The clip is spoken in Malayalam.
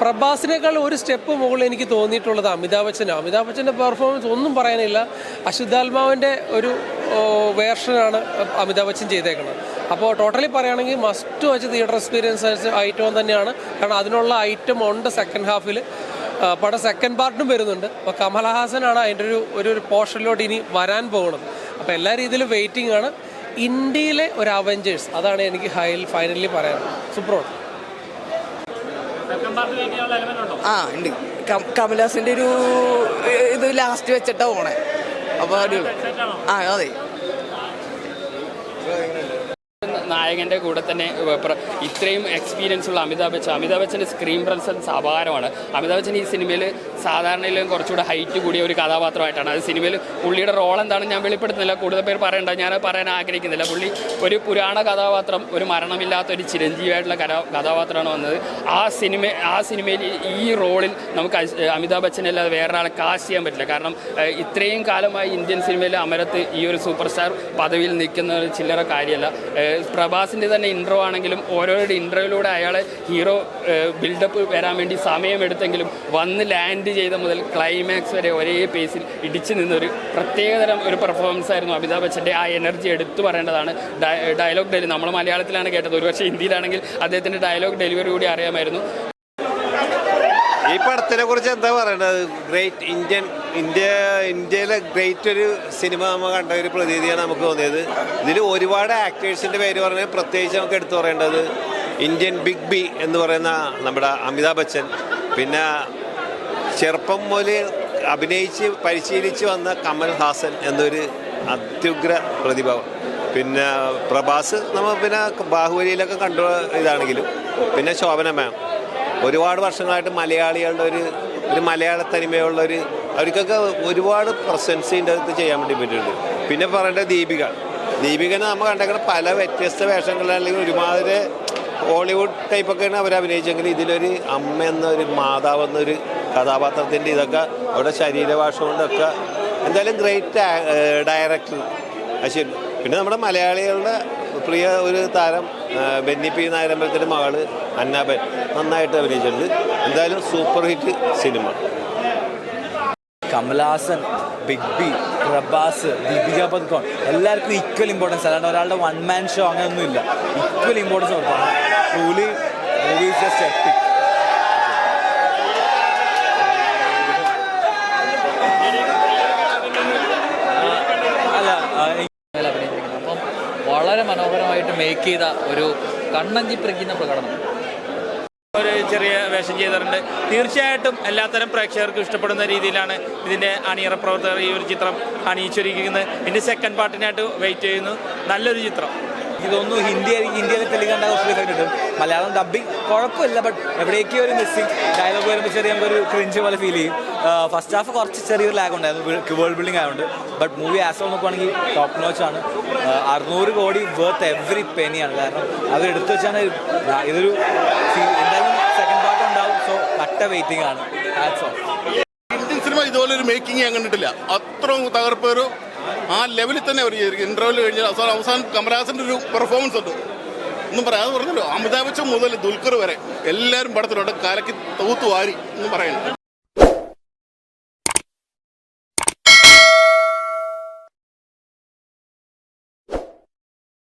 പ്രഭാസിനേക്കാൾ ഒരു സ്റ്റെപ്പ് മുകളിൽ എനിക്ക് തോന്നിയിട്ടുള്ളത് അമിതാഭ് ബച്ചനാണ്. അമിതാഭ് ബച്ചൻ്റെ പെർഫോമൻസ് ഒന്നും പറയാനില്ല. അശുദ്ധാത്മാവിൻ്റെ ഒരു വേർഷനാണ് അമിതാഭ് ബച്ചൻ ചെയ്തേക്കുന്നത്. അപ്പോൾ ടോട്ടലി പറയുകയാണെങ്കിൽ must watch theatre experience item തന്നെയാണ്. കാരണം അതിനുള്ള ഐറ്റം ഉണ്ട് സെക്കൻഡ് ഹാഫിൽ. പടം സെക്കൻഡ് പാർട്ടും വരുന്നുണ്ട്. അപ്പോൾ കമൽഹാസനാണ് അതിൻ്റെ ഒരു പോർഷനിലോട്ട് ഇനി വരാൻ പോകുന്നത്. അപ്പോൾ എല്ലാ രീതിയിലും വെയിറ്റിംഗ് ആണ്. ഇന്ത്യയിലെ ഒരു അവഞ്ചേഴ്സ്, അതാണ് എനിക്ക് ഫൈനലി പറയാനുള്ളത്. സൂപ്പർ. ഉണ്ട്. കമൽഹാസൻ്റെ ഒരു ഇത് ലാസ്റ്റ് വെച്ചിട്ടാ പോണേ. അപ്പോൾ അടിപൊളി. അതെ. നായകൻ്റെ കൂടെ തന്നെ ഇത്രയും എക്സ്പീരിയൻസ് ഉള്ള അമിതാഭ് ബച്ചൻ്റെ സ്ക്രീൻ പ്രസൻസ് അപാരമാണ്. അമിതാഭ് ബച്ചൻ ഈ സിനിമയിൽ സാധാരണയിലും കുറച്ചുകൂടെ ഹൈറ്റ് കൂടിയ ഒരു കഥാപാത്രമായിട്ടാണ്. അത് സിനിമയിൽ പുള്ളിയുടെ റോൾ എന്താണെന്ന് ഞാൻ വെളിപ്പെടുത്തുന്നില്ല, കൂടുതൽ പേര് പറയണ്ട, ഞാനത് പറയാൻ ആഗ്രഹിക്കുന്നില്ല. പുള്ളി ഒരു പുരാണ കഥാപാത്രം, ഒരു മരണമില്ലാത്ത ഒരു ചിരഞ്ജീവിയായിട്ടുള്ള കഥാപാത്രമാണ് വന്നത്. ആ സിനിമയിൽ ഈ റോളിൽ നമുക്ക് അമിതാഭ് ബച്ചനല്ലാതെ വേറൊരാളെ കാസ്റ്റ് ചെയ്യാൻ പറ്റില്ല. കാരണം ഇത്രയും കാലമായി ഇന്ത്യൻ സിനിമയിൽ അമരത്ത് ഈ ഒരു സൂപ്പർ സ്റ്റാർ പദവിയിൽ നിൽക്കുന്ന ഒരു ചില്ലറ കാര്യമല്ല. പ്രഭാസിൻ്റെ തന്നെ ഇൻട്രോ ആണെങ്കിലും ഓരോരുടെ ഇൻട്രോയിലൂടെ അയാളെ ഹീറോ ബിൽഡപ്പ് വരാൻ വേണ്ടി സമയമെടുത്തെങ്കിലും വന്ന് ലാൻഡ് ചെയ്ത മുതൽ ക്ലൈമാക്സ് വരെ ഒരേ പേസിൽ ഇടിച്ചു നിന്നൊരു പ്രത്യേകതരം ഒരു പെർഫോമൻസ് ആയിരുന്നു അമിതാഭ് ബച്ചൻ്റെ. ആ എനർജി എടുത്തു പറയേണ്ടതാണ്. ഡയലോഗ് ഡെലിവറി നമ്മൾ മലയാളത്തിലാണ് കേട്ടത്, ഒരുപക്ഷെ ഹിന്ദിയിലാണെങ്കിൽ അദ്ദേഹത്തിൻ്റെ ഡയലോഗ് ഡെലിവറി കൂടി അറിയാമായിരുന്നു. ഈ പടത്തിനെ കുറിച്ച് എന്താ പറയേണ്ടത്? ഗ്രേറ്റ് ഇന്ത്യയിലെ ഗ്രേറ്റ് ഒരു സിനിമ നമ്മൾ കണ്ട ഒരു പ്രതീതിയാണ് നമുക്ക് തോന്നിയത്. ഇതിൽ ഒരുപാട് ആക്ടേഴ്സിൻ്റെ പേര് പറഞ്ഞാൽ പ്രത്യേകിച്ച് നമുക്ക് എടുത്തു പറയേണ്ടത് ഇന്ത്യൻ ബിഗ് ബി എന്ന് പറയുന്ന നമ്മുടെ അമിതാഭ് ബച്ചൻ, പിന്നെ ചെറുപ്പം മുതൽ അഭിനയിച്ച് പരിശീലിച്ച് വന്ന കമൽഹാസൻ എന്നൊരു അത്യുഗ്ര പ്രതിഭാവം, പിന്നെ പ്രഭാസ് നമ്മൾ പിന്നെ ബാഹുബലിയിലൊക്കെ കണ്ട ഇതാണെങ്കിലും, പിന്നെ ശോഭന മാം ഒരുപാട് വർഷങ്ങളായിട്ട് മലയാളികളുടെ ഒരു മലയാള തനിമയുള്ളൊരു അവർക്കൊക്കെ ഒരുപാട് പ്രസൻസ് ഇതിൻ്റെ അകത്ത് ചെയ്യാൻ വേണ്ടി പറ്റുന്നുണ്ട്. പിന്നെ പറയേണ്ടത് ദീപികനെ നമ്മൾ കണ്ടേക്കുന്ന പല വ്യത്യസ്ത വേഷങ്ങളിലാണെങ്കിൽ ഒരുമാതിരി ഹോളിവുഡ് ടൈപ്പൊക്കെയാണ് അവർ അഭിനയിച്ചെങ്കിൽ ഇതിലൊരു അമ്മ എന്നൊരു മാതാവ് എന്നൊരു കഥാപാത്രത്തിൻ്റെ ഇതൊക്കെ അവിടെ ശരീരഭാഷ കൊണ്ടൊക്കെ എന്തായാലും ഗ്രേറ്റ് ഡയറക്ടർ അശ്വിൻ. പിന്നെ നമ്മുടെ മലയാളികളുടെ പ്രിയ ഒരു താരം ബെന്നി പി നായരമ്പലത്തിൻ്റെ മകള് അന്നാബൻ നന്നായിട്ട് അഭിനയിച്ചിട്ടുണ്ട്. എന്തായാലും super hit cinema. Kamal Haasan, big B, Prabhas, Deepika Padukone എല്ലാവർക്കും ഈക്വൽ ഇമ്പോർട്ടൻസ്. അല്ലാണ്ട് ഒരാളുടെ വൺ മാൻ ഷോ അങ്ങനെയൊന്നുമില്ല. ഈക്വൽ ഇമ്പോർട്ടൻസ് കൊടുക്കണം. Truly movie is just EPIC. വളരെ മനോഹരമായിട്ട് മേക്ക് ചെയ്ത ഒരു കണ്ണഞ്ചിപ്പിക്കുന്ന പ്രകടനം. ഒരു ചെറിയ വേഷം ചെയ്തിട്ടുണ്ട്. തീർച്ചയായിട്ടും എല്ലാത്തരം പ്രേക്ഷകർക്കും ഇഷ്ടപ്പെടുന്ന രീതിയിലാണ് ഇതിൻ്റെ അണിയറ പ്രവർത്തകർ ഈ ഒരു ചിത്രം അണിയിച്ചൊരുക്കുന്നത്. ഇതിൻ്റെ സെക്കൻഡ് പാർട്ടിനായിട്ട് വെയിറ്റ് ചെയ്യുന്നു. നല്ലൊരു ചിത്രം. ഇതൊന്നും ഹിന്ദിയിലെ തെലുങ്കാണ്ട കുറച്ച് കിട്ടും. മലയാളം ഡബ്ബിങ് കുഴപ്പമില്ല, ബട്ട് എവിടേക്കോ ഒരു മിസ്സിങ് ഡയലോഗ് വരുമ്പോൾ ചെറിയ നമുക്കൊരു ക്രിഞ്ച് പോലെ ഫീൽ ചെയ്യും. ഫസ്റ്റ് ഹാഫ് കുറച്ച് ചെറിയൊരു ലാഗ് ഉണ്ടായിരുന്നു വേൾഡ് ബിൽഡിംഗ് ആയതുകൊണ്ട്. ബട്ട് മൂവി ആസ് നോക്കുകയാണെങ്കിൽ ടോപ്പ് നോച്ചാണ്. 600 കോടി വർത്ത് എവറി പെനിയാണ്. കാരണം അവരെടുത്തു വെച്ചാണ് ഇതൊരു എന്തായാലും സെക്കൻഡ് പാർട്ട് ഉണ്ടാവും. സോ കട്ട വെയിറ്റിംഗ് ആണ്. ഇന്ത്യൻ സിനിമ ഇതുപോലെ ഒരു മേക്കിംഗ് ഞാൻ കണ്ടിട്ടില്ല. അത്രയും തകർപ്പൊരു ആ ലെവലിൽ തന്നെ അവർ ഇന്റർവ്യൂവിൽ കഴിഞ്ഞാൽ അവസാനം കമൽഹാസൻ്റെ ഒരു പെർഫോമൻസ് ഉണ്ട്. ഒന്നും പറയാതെ പറഞ്ഞല്ലോ, അമിതാഭ് ബച്ചൻ മുതൽ ദുൽഖർ വരെ എല്ലാവരും പടത്തിലുണ്ട്. കലക്കി തൂത്തുവാരി എന്നും പറയുന്നത്.